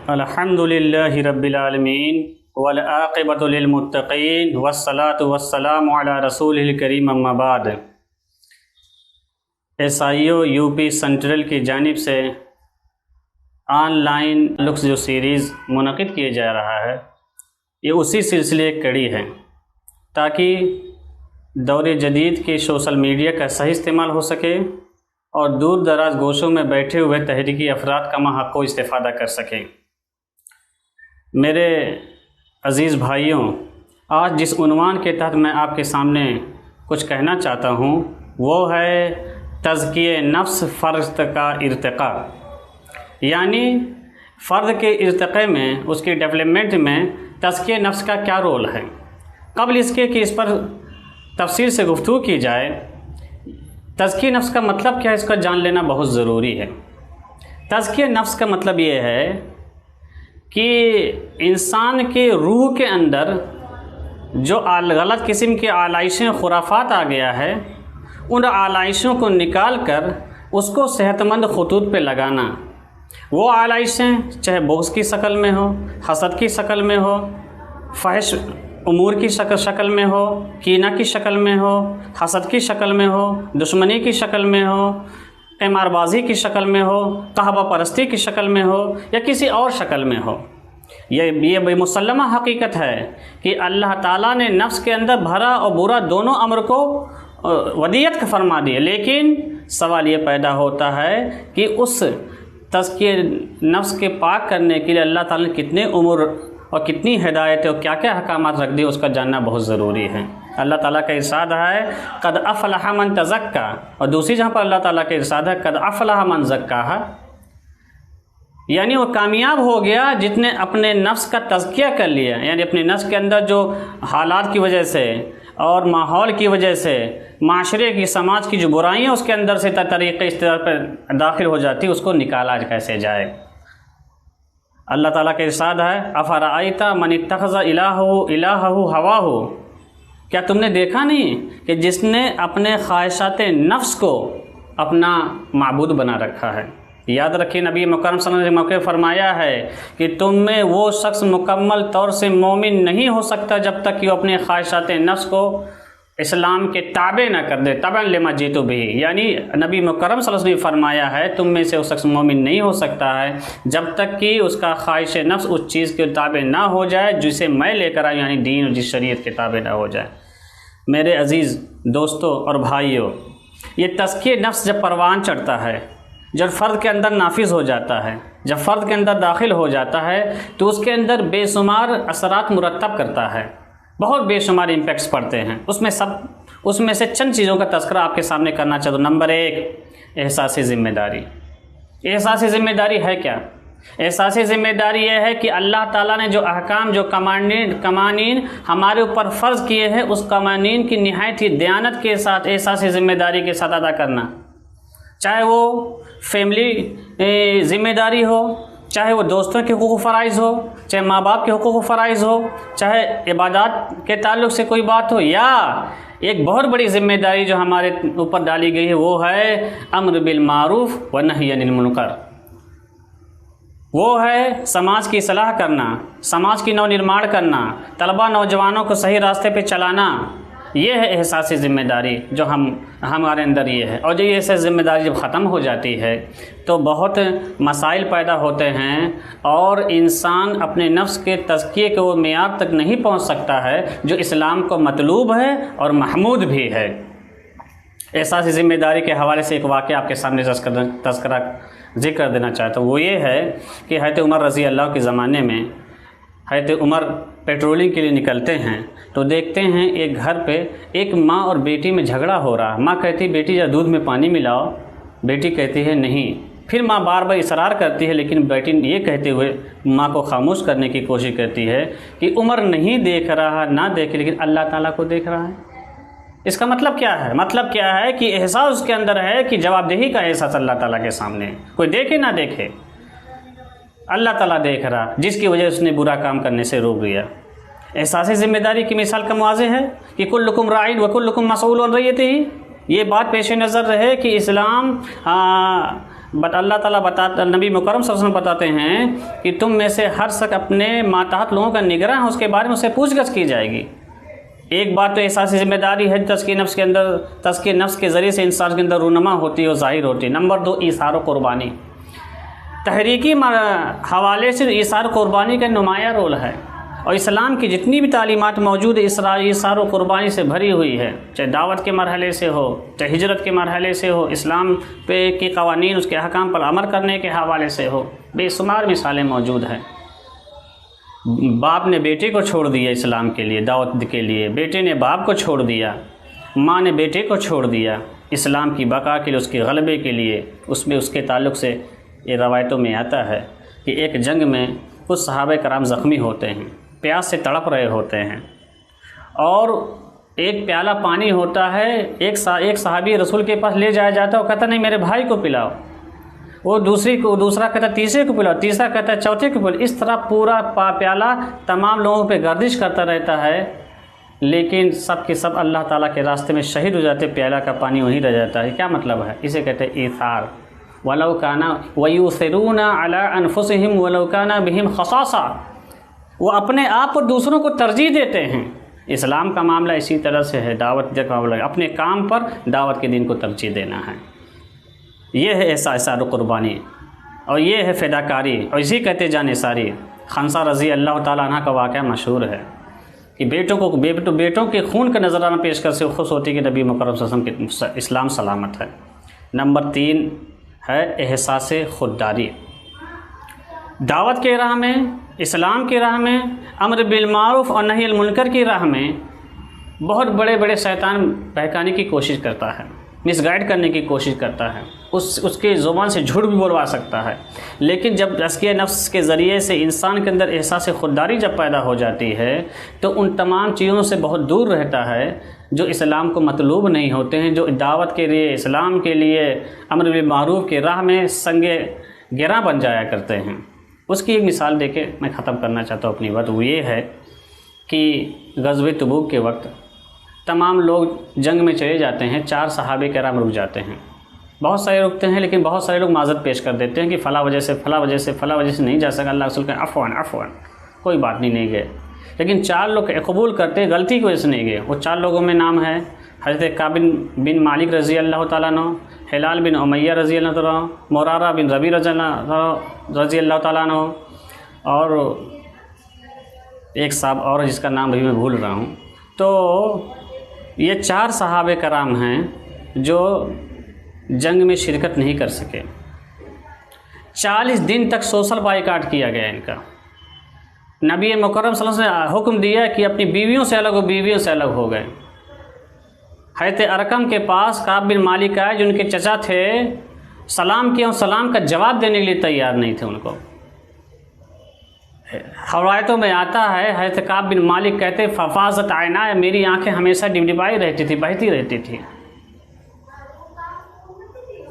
الحمدللہ رب العالمین والعاقبۃ للمتقین والصلاۃ والسلام علی رسول الکریم اما بعد۔ SIO UP سینٹرل کی جانب سے آن لائن لکس جو سیریز منعقد کیا جا رہا ہے، یہ اسی سلسلے ایک کڑی ہے تاکہ دور جدید کے سوشل میڈیا کا صحیح استعمال ہو سکے اور دور دراز گوشوں میں بیٹھے ہوئے تحریکی افراد کا ماحق و استفادہ کر سکیں۔ میرے عزیز بھائیوں، آج جس عنوان کے تحت میں آپ کے سامنے کچھ کہنا چاہتا ہوں وہ ہے تزکیہ نفس فرد کا ارتقاء، یعنی فرد کے ارتقاء میں، اس کی ڈیولپمنٹ میں تزکیہ نفس کا کیا رول ہے۔ قبل اس کے کہ اس پر تفصیل سے گفتگو کی جائے، تزکیہ نفس کا مطلب کیا ہے، اس کا جان لینا بہت ضروری ہے۔ تزکیہ نفس کا مطلب یہ ہے کہ انسان کے روح کے اندر جو غلط قسم کی آلائشیں خرافات آ گیا ہے، ان آلائشوں کو نکال کر اس کو صحت مند خطوط پہ لگانا۔ وہ آلائشیں چاہے بغض کی شکل میں ہو، حسد کی شکل میں ہو، فحش امور کی شکل میں ہو، کینہ کی شکل میں ہو، حسد کی شکل میں ہو، دشمنی کی شکل میں ہو، قمار بازی کی شکل میں ہو، قحبہ پرستی کی شکل میں ہو، یا کسی اور شکل میں ہو۔ یہ بے مسلمہ حقیقت ہے کہ اللہ تعالیٰ نے نفس کے اندر بھلا اور برا دونوں امر کو ودیت فرما دی، لیکن سوال یہ پیدا ہوتا ہے کہ اس تزکیہ نفس کے پاک کرنے کے لیے اللہ تعالیٰ نے کتنے امور اور کتنی ہدایت اور کیا کیا احکامات رکھ دی، اس کا جاننا بہت ضروری ہے۔ اللہ تعالیٰ کا ارشاد ہے قد افلح من تزکا، اور دوسری جہاں پر اللہ تعالیٰ کا ارشاد ہے قد افلح من زکاہا، یعنی وہ کامیاب ہو گیا جس نے اپنے نفس کا تزکیہ کر لیا، یعنی اپنے نفس کے اندر جو حالات کی وجہ سے اور ماحول کی وجہ سے معاشرے کی، سماج کی جو برائیاں اس کے اندر سے طریقے اس طرح پر داخل ہو جاتی، اس کو نکالا کیسے جائے۔ اللہ تعالیٰ کا ارشاد ہے افرأیت من اتخذ الہہ ہواہ، کیا تم نے دیکھا نہیں کہ جس نے اپنے خواہشات نفس کو اپنا معبود بنا رکھا ہے۔ یاد رکھیے نبی مکرم صلی اللہ علیہ وسلم نے فرمایا ہے کہ تم میں وہ شخص مکمل طور سے مومن نہیں ہو سکتا جب تک کہ وہ اپنے خواہشات نفس کو اسلام کے تابع نہ کر دے، تبع لما جئت بہ، یعنی نبی مکرم صلی اللہ علیہ وسلم نے فرمایا ہے تم میں سے وہ شخص مومن نہیں ہو سکتا ہے جب تک کہ اس کا خواہش نفس اس چیز کے تابع نہ ہو جائے جسے میں لے کر آیا، یعنی دین اور جس شریعت کے تابع نہ ہو جائے۔ میرے عزیز دوستوں اور بھائیوں، یہ تزکیہ نفس جب پروان چڑھتا ہے، جب فرد کے اندر نافذ ہو جاتا ہے، جب فرد کے اندر داخل ہو جاتا ہے، تو اس کے اندر بے شمار اثرات مرتب کرتا ہے، بہت بے شمار امپیکٹس پڑتے ہیں۔ اس میں سے چند چیزوں کا تذکرہ آپ کے سامنے کرنا چاہتا ہوں۔ نمبر 1، احساس ذمہ داری۔ احساس ذمہ داری ہے کیا؟ احساس ذمہ داری یہ ہے کہ اللہ تعالیٰ نے جو احکام، جو قوانین ہمارے اوپر فرض کیے ہیں، اس قوانین کی نہایت ہی دیانت کے ساتھ، احساس ذمہ داری کے ساتھ ادا کرنا، چاہے وہ فیملی ذمہ داری ہو، چاہے وہ دوستوں کے حقوق و فرائض ہو، چاہے ماں باپ کے حقوق و فرائض ہو، چاہے عبادات کے تعلق سے کوئی بات ہو، یا ایک بہت بڑی ذمہ داری جو ہمارے اوپر ڈالی گئی ہے وہ ہے امر بالمعروف و نہی عن المنکر۔ وہ ہے سماج کی اصلاح کرنا، سماج کی نو نرمان کرنا، طلبہ نوجوانوں کو صحیح راستے پہ چلانا، یہ ہے احساس ذمہ داری جو ہمارے اندر یہ ہے۔ اور جو یہ ذمہ داری جب ختم ہو جاتی ہے تو بہت مسائل پیدا ہوتے ہیں، اور انسان اپنے نفس کے تزکیے کے وہ معیار تک نہیں پہنچ سکتا ہے جو اسلام کو مطلوب ہے اور محمود بھی ہے۔ احساس ذمہ داری کے حوالے سے ایک واقعہ آپ کے سامنے تذکرہ ذکر دینا چاہتا ہوں۔ وہ یہ ہے کہ حضرت عمر رضی اللہ کے زمانے میں حضرت عمر پیٹرولنگ کے لیے نکلتے ہیں تو دیکھتے ہیں ایک گھر پہ ایک ماں اور بیٹی میں جھگڑا ہو رہا۔ ماں کہتی بیٹی جا دودھ میں پانی ملاؤ، بیٹی کہتی ہے نہیں۔ پھر ماں بار بار اصرار کرتی ہے، لیکن بیٹی یہ کہتے ہوئے ماں کو خاموش کرنے کی کوشش کرتی ہے کہ عمر نہیں دیکھ رہا، نہ دیکھے، لیکن اللہ تعالیٰ کو دیکھ رہا ہے۔ اس کا مطلب کیا ہے؟ مطلب کیا ہے کہ احساس اس کے اندر ہے کہ جواب دہی کا احساس اللہ تعالیٰ کے سامنے، کوئی دیکھے نہ دیکھے اللہ تعالیٰ دیکھ رہا، جس کی وجہ اس نے برا کام کرنے سے روک دیا۔ احساس ذمہ داری کی مثال کا واضح ہے کہ کلکم راعٍ وکلکم مسئول عن رعیتہ۔ یہ بات پیش نظر رہے کہ اسلام بٹ اللہ تعالیٰ نبی مکرم صلی اللہ علیہ وسلم بتاتے ہیں کہ تم میں سے ہر شخص اپنے ماتحت لوگوں کا نگراں ہے، اس کے بارے میں اسے پوچھ گچھ کی جائے گی۔ ایک بات تو احساسی ذمہ داری ہے تزکیہ نفس کے اندر، تزکیہ نفس کے ذریعے سے انسان کے اندر رونما ہوتی ہے اور ظاہر ہوتی ہے۔ نمبر 2، ایثار و قربانی۔ تحریکی حوالے سے ایثار و قربانی کا نمایاں رول ہے، اور اسلام کی جتنی بھی تعلیمات موجود ایثار و قربانی سے بھری ہوئی ہے، چاہے دعوت کے مرحلے سے ہو، چاہے ہجرت کے مرحلے سے ہو، اسلام پہ کے قوانین اس کے احکام پر عمل کرنے کے حوالے سے ہو، بے شمار مثالیں موجود ہیں۔ باپ نے بیٹے کو چھوڑ دیا اسلام کے لیے، دعوت کے لیے، بیٹے نے باپ کو چھوڑ دیا، ماں نے بیٹے کو چھوڑ دیا اسلام کی بقا کے لیے، اس کے غلبے کے لیے۔ اس میں اس کے تعلق سے یہ روایتوں میں آتا ہے کہ ایک جنگ میں کچھ صحابہ کرام زخمی ہوتے ہیں، پیاس سے تڑپ رہے ہوتے ہیں، اور ایک پیالہ پانی ہوتا ہے، ایک صحابی رسول کے پاس لے جایا جاتا ہے، وہ کہتا نہیں میرے بھائی کو پلاؤ، وہ دوسرا کہتا تیسرے کو پلاؤ، تیسرا کہتا ہے چوتھے کو پلاؤ۔ اس طرح پورا پیالہ تمام لوگوں پہ گردش کرتا رہتا ہے، لیکن سب کے سب اللہ تعالیٰ کے راستے میں شہید ہو جاتے، پیالہ کا پانی وہیں رہ جاتا ہے۔ کیا مطلب ہے؟ اسے کہتے ہیں ایثار۔ وَلَوْ كَانَ وَيُؤْثِرُونَ عَلَىٰ أَنفُسِهِمْ وَلَوْ كَانَ بِهِمْ خَصَاصَةٌ، وہ اپنے آپ کو دوسروں کو ترجیح دیتے ہیں۔ اسلام کا معاملہ اسی طرح سے ہے، دعوت کا معاملہ اپنے کام پر دعوت کے دین کو ترجیح دینا ہے۔ یہ ہے ایثار و قربانی، اور یہ ہے فداکاری، اور اسی کہتے جان نثاری۔ خنسا رضی اللہ تعالیٰ عنہ کا واقعہ مشہور ہے کہ بیٹوں کے خون کا نذرانہ پیش کر سے خوش ہوتی کہ نبی مکرم صلی اللہ علیہ وسلم کے اسلام سلامت ہے۔ نمبر 3 ہے احساس خودداری۔ دعوت کے راہ میں، اسلام کی راہ میں، امر بالمعروف اور نہی المنکر کی راہ میں بہت بڑے شیطان بہکانے کی کوشش کرتا ہے، مس گائیڈ کرنے کی کوشش کرتا ہے، اس کے زبان سے جھوٹ بھی بولوا سکتا ہے۔ لیکن جب تزکیہ نفس کے ذریعے سے انسان کے اندر احساس خودداری جب پیدا ہو جاتی ہے تو ان تمام چیزوں سے بہت دور رہتا ہے جو اسلام کو مطلوب نہیں ہوتے ہیں، جو دعوت کے لیے، اسلام کے لیے، امر بالمعروف کے راہ میں سنگ گراں بن جایا کرتے ہیں۔ اس کی ایک مثال دے کے میں ختم کرنا چاہتا ہوں اپنی بات، وہ یہ ہے کہ غزوہ تبوک کے وقت تمام لوگ جنگ میں چلے جاتے ہیں، 4 صحابہ کرام رک جاتے ہیں۔ بہت سارے رکتے ہیں، لیکن بہت سارے لوگ معذرت پیش کر دیتے ہیں کہ فلاں وجہ سے نہیں جا سکا، اللہ رسول کہ عفواً کوئی بات نہیں گئے۔ لیکن 4 لوگ قبول کرتے غلطی کی وجہ سے نہیں گئے۔ وہ 4 لوگوں میں نام ہے حضرت کعب بن مالک رضی اللہ تعالیٰ عنہ، ہلال بن امیہ رضی اللہ تعالیٰ عنہ، مرارہ بن ربیع رضی اللہ تعالیٰ عنہ، اور ایک صاحب اور جس کا نام بھی میں بھول رہا ہوں۔ تو یہ 4 صحابہ کرام ہیں جو جنگ میں شرکت نہیں کر سکے۔ 40 دن تک سوشل بائیکاٹ کیا گیا ان کا۔ نبی مکرم صلی اللہ علیہ وسلم نے حکم دیا کہ اپنی بیویوں سے الگ ہو گئے۔ حضرت ارقم کے پاس کعب بن مالک آئے جو ان کے چچا تھے، سلام کیا، سلام کا جواب دینے کے لیے تیار نہیں تھے ان کو۔ روایتوں میں آتا ہے حضرت کعب بن مالک کہتے ففاضت عینایا، میری آنکھیں ہمیشہ ڈبڈبائی رہتی تھی، بہتی رہتی تھی،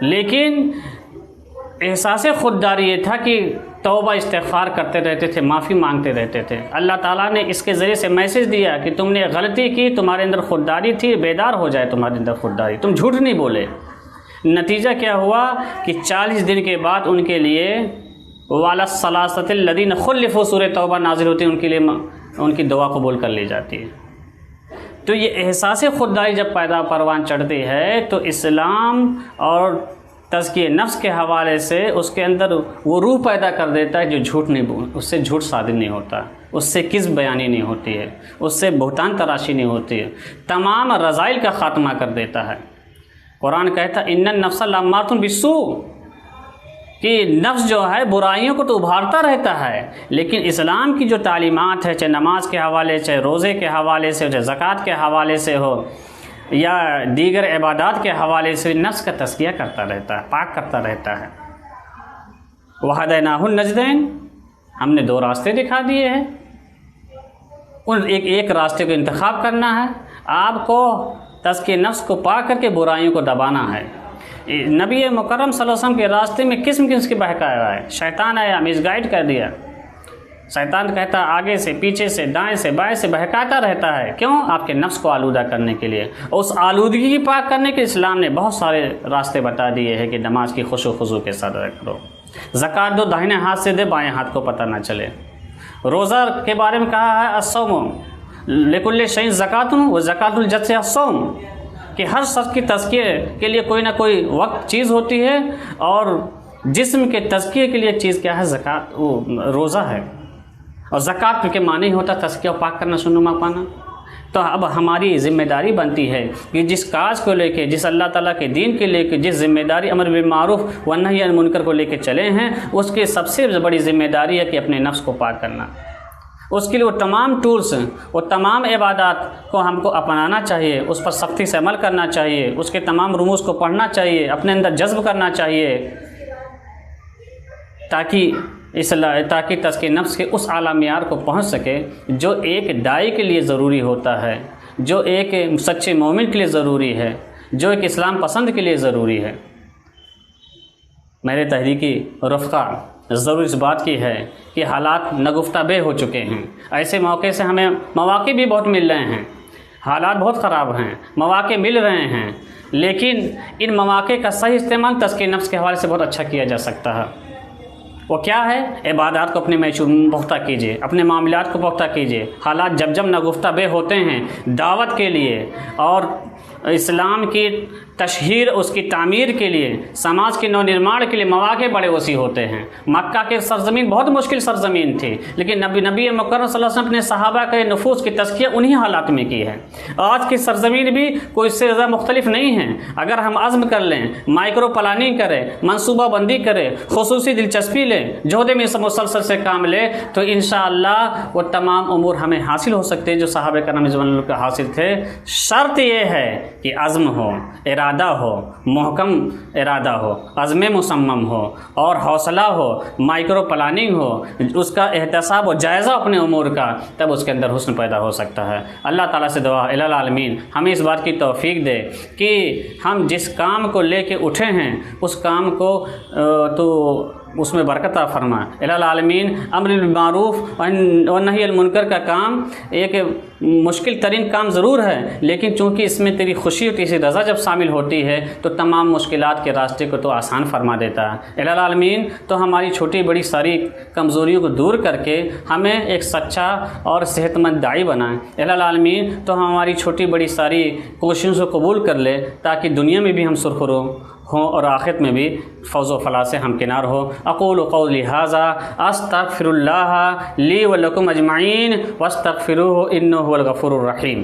لیکن احساس خودداری یہ تھا کہ توبہ استغفار کرتے رہتے تھے، معافی مانگتے رہتے تھے۔ اللہ تعالیٰ نے اس کے ذریعے سے میسج دیا کہ تم نے غلطی کی، تمہارے اندر خودداری تھی، بیدار ہو جائے تمہارے اندر خودداری، تم جھوٹ نہیں بولے۔ نتیجہ کیا ہوا کہ 40 دن کے بعد ان کے لیے وَعَلَى الثَّلَاثَةِ الَّذِينَ خُلِّفُوا سورہ توبہ نازل ہوتی ہے، ان کے لیے ان کی دعا قبول کر لی جاتی ہے۔ تو یہ احساس خودداری جب پیدا پروان چڑھتی ہے تو اسلام اور تزکیہ نفس کے حوالے سے اس کے اندر وہ روح پیدا کر دیتا ہے جو جھوٹ نہیں، اس سے جھوٹ صادر نہیں ہوتا، اس سے کذب بیانی نہیں ہوتی ہے، اس سے بہتان تراشی نہیں ہوتی ہے، تمام رذائل کا خاتمہ کر دیتا ہے۔ قرآن کہتا ہے ان النفس لامارۃ بالسوء، کہ نفس جو ہے برائیوں کو تو ابھارتا رہتا ہے، لیکن اسلام کی جو تعلیمات ہے، چاہے نماز کے حوالے، چاہے روزے کے حوالے سے، چاہے زکوٰۃ کے حوالے سے ہو یا دیگر عبادات کے حوالے سے، نفس کا تزکیہ کرتا رہتا ہے، پاک کرتا رہتا ہے۔ وَهَدَيْنَاهُ النَّجْدَيْنِ، ہم نے 2 راستے دکھا دیے ہیں، ان ایک راستے کو انتخاب کرنا ہے، آپ کو تزکیہ نفس کو پاک کر کے برائیوں کو دبانا ہے۔ نبی مکرم صلی اللہ علیہ وسلم کے راستے میں قسم کی بہکایا ہے، شیطان آیا، مس گائیڈ کر دیا، شیطان کہتا ہے آگے سے پیچھے سے دائیں سے بائیں سے بہکاتا رہتا ہے، کیوں؟ آپ کے نفس کو آلودہ کرنے کے لیے۔ اس آلودگی کی پاک کرنے کے اسلام نے بہت سارے راستے بتا دیے ہیں کہ نماز کی خشوع و خضوع کے ساتھ ادا کرو، زکوٰۃ دو داہنے ہاتھ سے دے بائیں ہاتھ کو پتہ نہ چلے۔ روزہ کے بارے میں کہا ہے الصوم لکل شیء زکوٰۃ و زکوٰۃ الجسد الصوم، کہ ہر شخص کی تزکیے کے لیے کوئی نہ کوئی وقت چیز ہوتی ہے، اور جسم کے تزکیے کے لیے چیز کیا ہے؟ زکوٰۃ، وہ روزہ ہے۔ اور زکوٰۃ کے معنی ہی ہوتا تزکیہ و پاک کرنا، سنما پانا۔ تو اب ہماری ذمہ داری بنتی ہے کہ جس کاج کو لے کے، جس اللہ تعالیٰ کے دین کے لے کے، جس ذمہ داری امر بالمعروف و نہی عن المنکر کو لے کے چلے ہیں، اس کی سب سے بڑی ذمہ داری ہے کہ اپنے نفس کو پاک کرنا۔ اس کے لیے وہ تمام ٹولز، وہ تمام عبادات کو ہم کو اپنانا چاہیے، اس پر سختی سے عمل کرنا چاہیے، اس کے تمام رموز کو پڑھنا چاہیے، اپنے اندر جذب کرنا چاہیے، تاکہ تزکیہ نفس کے اس اعلیٰ معیار کو پہنچ سکے جو ایک داعی کے لیے ضروری ہوتا ہے، جو ایک سچے مومن کے لیے ضروری ہے، جو ایک اسلام پسند کے لیے ضروری ہے۔ میرے تحریکی رفقا، ضرور اس بات کی ہے کہ حالات نگفتہ بے ہو چکے ہیں۔ ایسے موقع سے ہمیں مواقع بھی بہت مل رہے ہیں، حالات بہت خراب ہیں، مواقع مل رہے ہیں، لیکن ان مواقع کا صحیح استعمال تزکیہ نفس کے حوالے سے بہت اچھا کیا جا سکتا ہے۔ وہ کیا ہے؟ عبادات کو اپنے پختہ کیجیے، اپنے معاملات کو پختہ کیجیے۔ حالات جب نگفتہ بے ہوتے ہیں، دعوت کے لیے اور اسلام کی تشہیر، اس کی تعمیر کے لیے، سماج کے نو نرمان کے لیے مواقع بڑے وسیع ہوتے ہیں۔ مکہ کے سرزمین بہت مشکل سرزمین تھی، لیکن نبی مکرم صلی اللہ علیہ وسلم اپنے صحابہ کے نفوس کی تزکیہ انہی حالات میں کی ہے۔ آج کی سرزمین بھی کوئی اس سے زیادہ مختلف نہیں ہے۔ اگر ہم عزم کر لیں، مائکرو پلاننگ کریں، منصوبہ بندی کریں، خصوصی دلچسپی لیں، جوہد میں مسلسل سے کام لیں، تو انشاءاللہ وہ تمام امور ہمیں حاصل ہو سکتے ہیں جو صحابہ کرام رضوان اللہ کے حاصل تھے۔ شرط یہ ہے کہ عزم ہو، ارادہ ہو، محکم ارادہ ہو، عزم مصمم ہو، اور حوصلہ ہو، مائکرو پلاننگ ہو، اس کا احتساب و جائزہ اپنے امور کا، تب اس کے اندر حسن پیدا ہو سکتا ہے۔ اللہ تعالیٰ سے دعا الہ العالمین ہمیں اس بات کی توفیق دے کہ ہم جس کام کو لے کے اٹھے ہیں اس کام کو تو اس میں برکت عطا فرما۔ الہ العالمین امر بالمعروف و نہی عن المنکر کا کام ایک مشکل ترین کام ضرور ہے، لیکن چونکہ اس میں تیری خوشی اور تیری رضا جب شامل ہوتی ہے تو تمام مشکلات کے راستے کو تو آسان فرما دیتا ہے۔ الہ العالمین تو ہماری چھوٹی بڑی ساری کمزوریوں کو دور کر کے ہمیں ایک سچا اور صحت مند داعی بنائیں۔ الہ العالمین تو ہماری چھوٹی بڑی ساری کوششوں کو قبول کر لے تاکہ دنیا میں بھی ہم سرخرو ہوں اور آخرت میں بھی فوز و فلاح سے ہمکنار ہو۔ اقول قولی ھذا استغفر اللہ لی ولکم اجمعین واستغفروہ انہ هو الغفور الرحیم۔